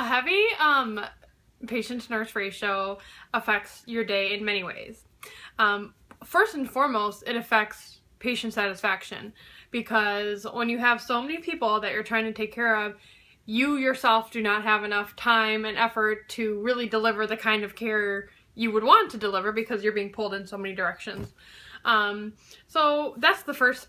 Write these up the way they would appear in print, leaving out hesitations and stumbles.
heavy patient-to-nurse ratio affects your day in many ways. First and foremost, it affects patient satisfaction, because when you have so many people that you're trying to take care of, you yourself do not have enough time and effort to really deliver the kind of care you would want to deliver because you're being pulled in so many directions. So that's the first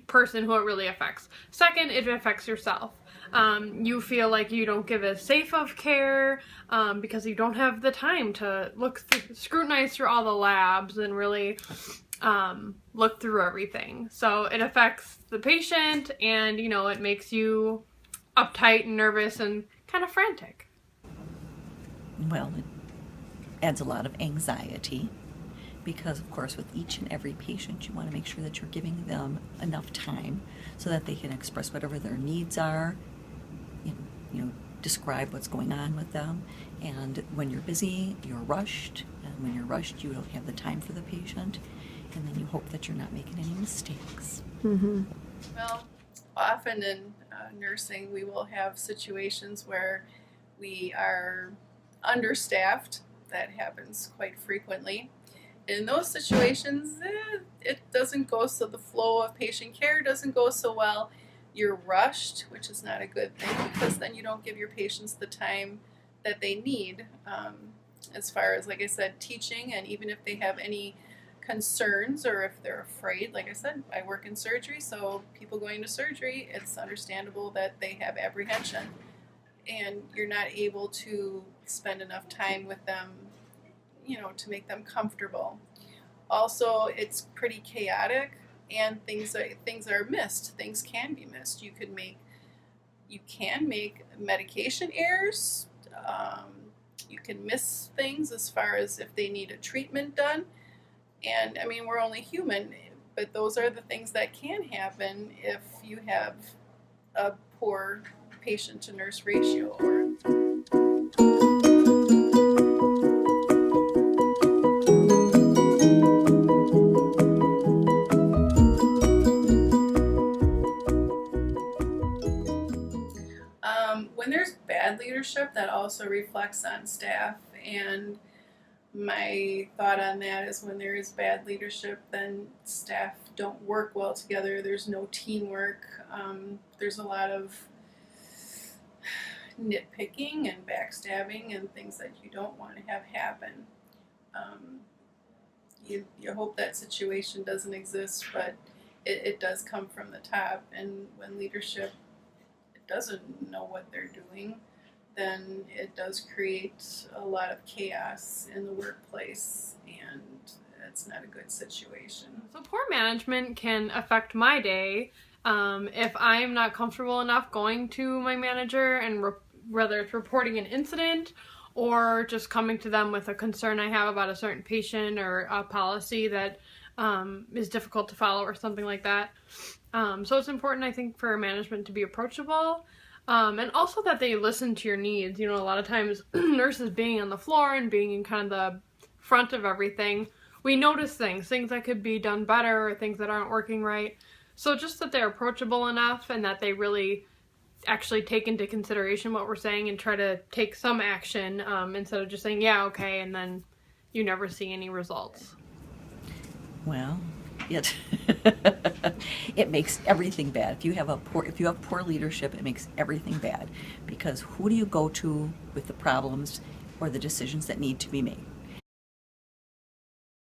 person who it really affects. Second, it affects yourself. You feel like you don't give as safe of care because you don't have the time to scrutinize through all the labs and really look through everything. So it affects the patient, and it makes you uptight and nervous and kind of frantic. Well, it adds a lot of anxiety because, of course, with each and every patient, you want to make sure that you're giving them enough time so that they can express whatever their needs are, describe what's going on with them. And when you're busy, you're rushed, and when you're rushed, you don't have the time for the patient, and then you hope that you're not making any mistakes. Mm-hmm. Well, often in nursing, we will have situations where we are understaffed. That happens quite frequently. In those situations, it doesn't go so, the flow of patient care doesn't go so well. You're rushed, which is not a good thing, because then you don't give your patients the time that they need as far as, like I said, teaching, and even if they have any concerns or if they're afraid. Like I said, I work in surgery, so people going to surgery, it's understandable that they have apprehension, and you're not able to spend enough time with them, to make them comfortable. Also, it's pretty chaotic, and things are missed. Things can be missed. You can make medication errors. You can miss things as far as if they need a treatment done. And I mean, we're only human, but those are the things that can happen if you have a poor patient-to-nurse ratio. When there's bad leadership, that also reflects on staff, and my thought on that is when there is bad leadership, then staff don't work well together. There's no teamwork. There's a lot of nitpicking and backstabbing and things that you don't want to have happen. You hope that situation doesn't exist, but it does come from the top, and when leadership doesn't know what they're doing, then it does create a lot of chaos in the workplace, and it's not a good situation. So poor management can affect my day if I'm not comfortable enough going to my manager, and whether it's reporting an incident or just coming to them with a concern I have about a certain patient or a policy that is difficult to follow or something like that. So it's important, I think, for management to be approachable, and also that they listen to your needs. A lot of times nurses being on the floor and being in kind of the front of everything, we notice things that could be done better or things that aren't working right. So just that they're approachable enough and that they really actually take into consideration what we're saying and try to take some action instead of just saying, yeah, okay, and then you never see any results. Well, it makes everything bad. If you have poor leadership, it makes everything bad, because who do you go to with the problems or the decisions that need to be made?